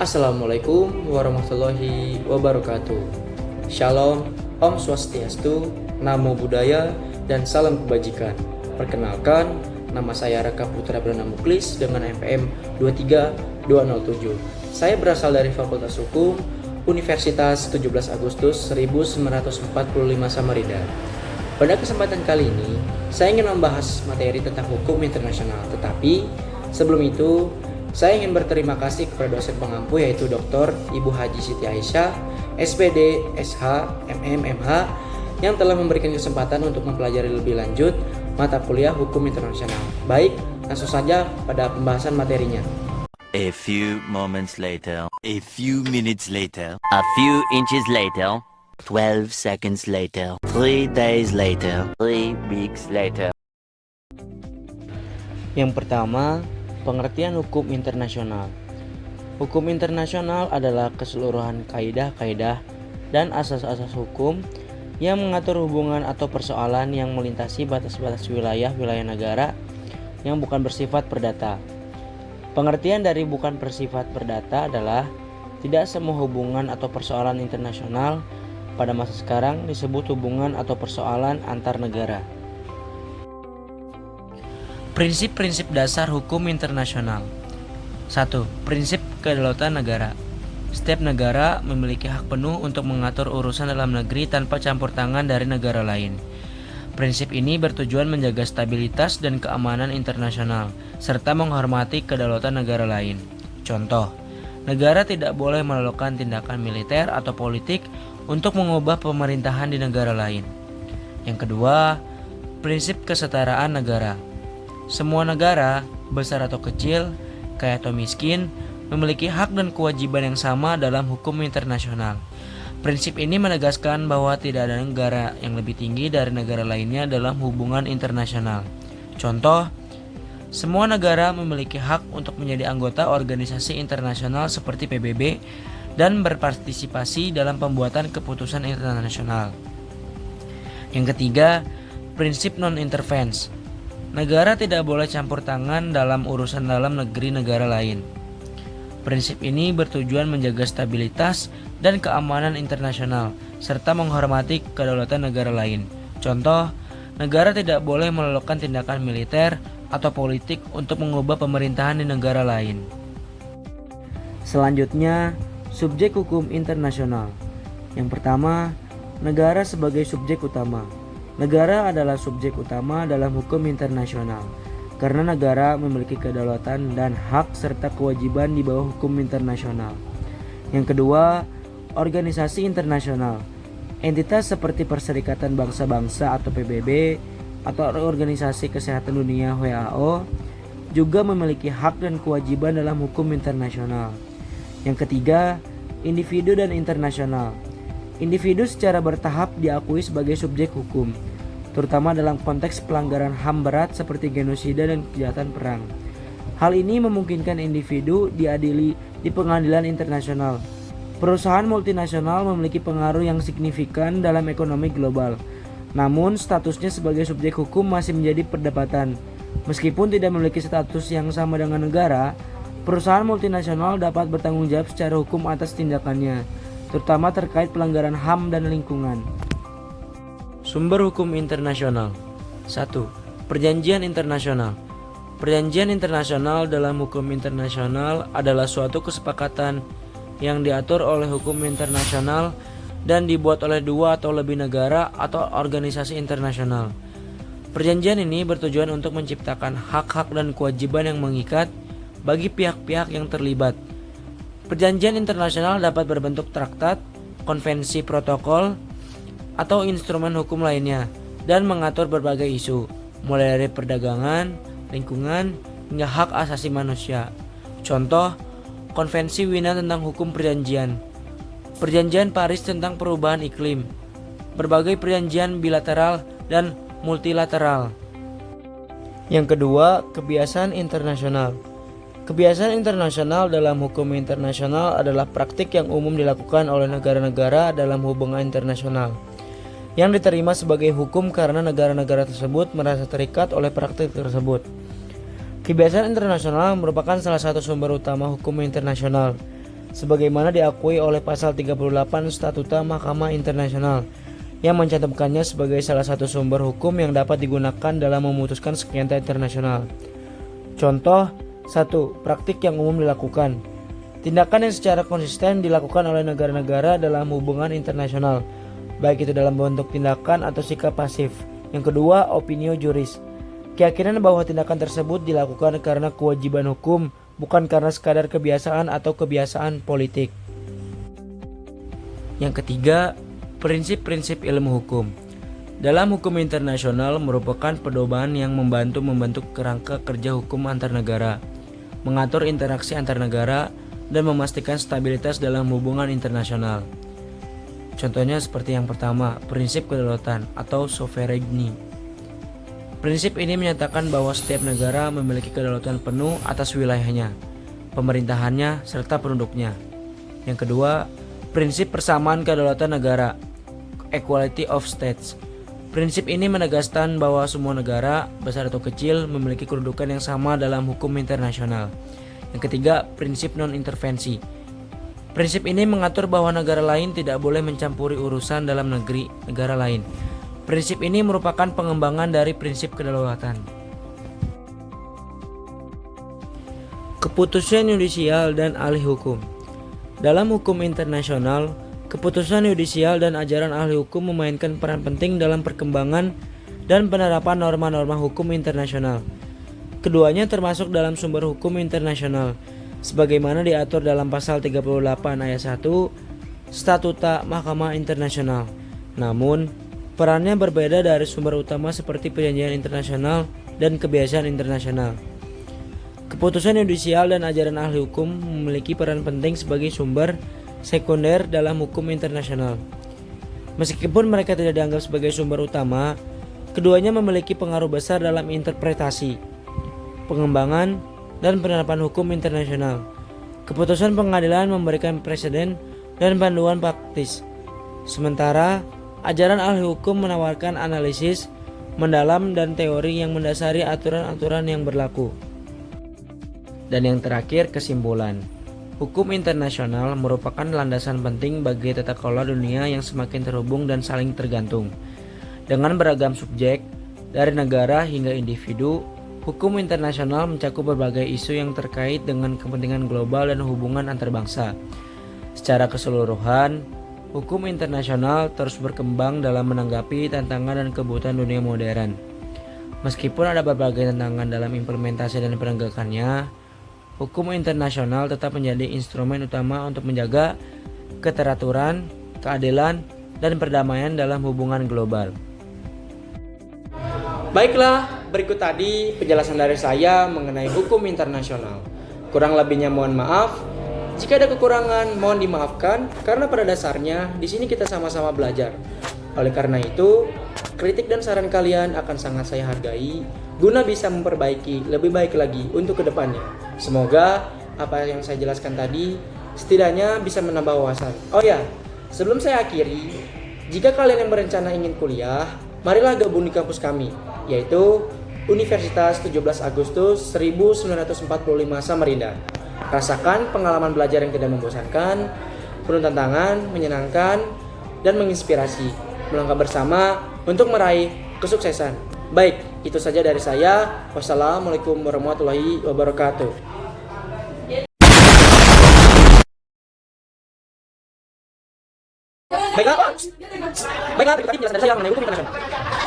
Assalamualaikum warahmatullahi wabarakatuh. Shalom, Om Swastiastu, Namo Buddhaya, dan salam kebajikan. Perkenalkan, nama saya Raka Putra Brana Muklis dengan NPM 23207. Saya berasal dari Fakultas Hukum Universitas 17 Agustus 1945 Samarinda. Pada kesempatan kali ini, saya ingin membahas materi tentang hukum internasional. Tetapi sebelum itu, saya ingin berterima kasih kepada dosen pengampu yaitu Dr. Ibu Haji Siti Aisyah, SPD, SH, MM, MH yang telah memberikan kesempatan untuk mempelajari lebih lanjut mata kuliah hukum internasional. Baik, langsung saja pada pembahasan materinya. A few moments later, a few minutes later, a few inches later, 12 seconds later, 3 days later, 3 weeks later. Yang pertama, pengertian hukum internasional. Hukum internasional adalah keseluruhan kaidah-kaidah dan asas-asas hukum yang mengatur hubungan atau persoalan yang melintasi batas-batas wilayah-wilayah negara yang bukan bersifat perdata. Pengertian dari bukan bersifat perdata adalah tidak semua hubungan atau persoalan internasional pada masa sekarang disebut hubungan atau persoalan antar negara. Prinsip-prinsip dasar hukum internasional. 1. Prinsip kedaulatan negara. Setiap negara memiliki hak penuh untuk mengatur urusan dalam negeri tanpa campur tangan dari negara lain. Prinsip ini bertujuan menjaga stabilitas dan keamanan internasional, serta menghormati kedaulatan negara lain. Contoh, negara tidak boleh melakukan tindakan militer atau politik untuk mengubah pemerintahan di negara lain. Yang kedua, prinsip kesetaraan negara. Semua negara, besar atau kecil, kaya atau miskin, memiliki hak dan kewajiban yang sama dalam hukum internasional. Prinsip ini menegaskan bahwa tidak ada negara yang lebih tinggi dari negara lainnya dalam hubungan internasional. Contoh, semua negara memiliki hak untuk menjadi anggota organisasi internasional seperti PBB dan berpartisipasi dalam pembuatan keputusan internasional. Yang ketiga, prinsip non-intervensi. Negara tidak boleh campur tangan dalam urusan dalam negeri negara lain. Prinsip ini bertujuan menjaga stabilitas dan keamanan internasional, serta menghormati kedaulatan negara lain. Contoh, negara tidak boleh melakukan tindakan militer atau politik untuk mengubah pemerintahan di negara lain. Selanjutnya, subjek hukum internasional. Yang pertama, negara sebagai subjek utama. Negara adalah subjek utama dalam hukum internasional karena negara memiliki kedaulatan dan hak serta kewajiban di bawah hukum internasional. Yang kedua, organisasi internasional. Entitas seperti Perserikatan Bangsa-Bangsa atau PBB atau Organisasi Kesehatan Dunia WHO juga memiliki hak dan kewajiban dalam hukum internasional. Yang ketiga, individu dan internasional. Individu secara bertahap diakui sebagai subjek hukum, terutama dalam konteks pelanggaran HAM berat seperti genosida dan kejahatan perang. Hal ini memungkinkan individu diadili di pengadilan internasional. Perusahaan multinasional memiliki pengaruh yang signifikan dalam ekonomi global. Namun, statusnya sebagai subjek hukum masih menjadi perdebatan. Meskipun tidak memiliki status yang sama dengan negara, perusahaan multinasional dapat bertanggung jawab secara hukum atas tindakannya, terutama terkait pelanggaran HAM dan lingkungan. Sumber hukum internasional. 1. Perjanjian internasional. Perjanjian internasional dalam hukum internasional adalah suatu kesepakatan yang diatur oleh hukum internasional dan dibuat oleh dua atau lebih negara atau organisasi internasional. Perjanjian ini bertujuan untuk menciptakan hak-hak dan kewajiban yang mengikat bagi pihak-pihak yang terlibat. Perjanjian internasional dapat berbentuk traktat, konvensi, protokol, atau instrumen hukum lainnya dan mengatur berbagai isu, mulai dari perdagangan, lingkungan, hingga hak asasi manusia. Contoh, Konvensi Wina tentang hukum perjanjian, Perjanjian Paris tentang perubahan iklim, berbagai perjanjian bilateral dan multilateral. Yang kedua, kebiasaan internasional. Kebiasaan internasional dalam hukum internasional adalah praktik yang umum dilakukan oleh negara-negara dalam hubungan internasional yang diterima sebagai hukum karena negara-negara tersebut merasa terikat oleh praktik tersebut. Kebiasaan internasional merupakan salah satu sumber utama hukum internasional sebagaimana diakui oleh pasal 38 Statuta Mahkamah Internasional yang mencantumkannya sebagai salah satu sumber hukum yang dapat digunakan dalam memutuskan sengketa internasional. Contoh 1. Praktik yang umum dilakukan. Tindakan yang secara konsisten dilakukan oleh negara-negara dalam hubungan internasional, baik itu dalam bentuk tindakan atau sikap pasif. Yang kedua, opinio juris. Keyakinan bahwa tindakan tersebut dilakukan karena kewajiban hukum, bukan karena sekadar kebiasaan atau kebiasaan politik. Yang ketiga, prinsip-prinsip ilmu hukum. Dalam hukum internasional merupakan pedoman yang membentuk kerangka kerja hukum antar negara, mengatur interaksi antar negara, dan memastikan stabilitas dalam hubungan internasional. Contohnya seperti yang pertama, prinsip kedaulatan atau sovereignty. Prinsip ini menyatakan bahwa setiap negara memiliki kedaulatan penuh atas wilayahnya, pemerintahannya, serta penduduknya. Yang kedua, prinsip persamaan kedaulatan negara, equality of states. Prinsip ini menegaskan bahwa semua negara, besar atau kecil, memiliki kedudukan yang sama dalam hukum internasional. Yang ketiga, prinsip non-intervensi. Prinsip ini mengatur bahwa negara lain tidak boleh mencampuri urusan dalam negeri negara lain. Prinsip ini merupakan pengembangan dari prinsip kedaulatan. Keputusan yudisial dan ahli hukum. Dalam hukum internasional, keputusan yudisial dan ajaran ahli hukum memainkan peran penting dalam perkembangan dan penerapan norma-norma hukum internasional. Keduanya termasuk dalam sumber hukum internasional, sebagaimana diatur dalam pasal 38 ayat 1 Statuta Mahkamah Internasional. Namun, perannya berbeda dari sumber utama seperti perjanjian internasional dan kebiasaan internasional. Keputusan yudisial dan ajaran ahli hukum memiliki peran penting sebagai sumber sekunder dalam hukum internasional. Meskipun mereka tidak dianggap sebagai sumber utama, keduanya memiliki pengaruh besar dalam interpretasi, pengembangan, dan penerapan hukum internasional. Keputusan pengadilan memberikan preseden dan panduan praktis, sementara ajaran ahli hukum menawarkan analisis mendalam dan teori yang mendasari aturan-aturan yang berlaku. Dan yang terakhir, kesimpulan. Hukum internasional merupakan landasan penting bagi tata kelola dunia yang semakin terhubung dan saling tergantung. Dengan beragam subjek, dari negara hingga individu, hukum internasional mencakup berbagai isu yang terkait dengan kepentingan global dan hubungan antar bangsa. Secara keseluruhan, hukum internasional terus berkembang dalam menanggapi tantangan dan kebutuhan dunia modern. Meskipun ada berbagai tantangan dalam implementasi dan penegakannya, hukum internasional tetap menjadi instrumen utama untuk menjaga keteraturan, keadilan, dan perdamaian dalam hubungan global. Baiklah, berikut tadi penjelasan dari saya mengenai hukum internasional. Kurang lebihnya mohon maaf. Jika ada kekurangan, mohon dimaafkan karena pada dasarnya di sini kita sama-sama belajar. Oleh karena itu, kritik dan saran kalian akan sangat saya hargai guna bisa memperbaiki lebih baik lagi untuk kedepannya. Semoga apa yang saya jelaskan tadi setidaknya bisa menambah wawasan. Oh ya, sebelum saya akhiri, jika kalian yang berencana ingin kuliah, marilah gabung di kampus kami, yaitu Universitas 17 Agustus 1945 Samarinda. Rasakan pengalaman belajar yang tidak membosankan, penuh tantangan, menyenangkan, dan menginspirasi. Melangkah bersama untuk meraih kesuksesan. Baik, itu saja dari saya. Wassalamualaikum warahmatullahi wabarakatuh. Baiklah, berikut tadi penjelasan dari saya mengenai hukum internasional.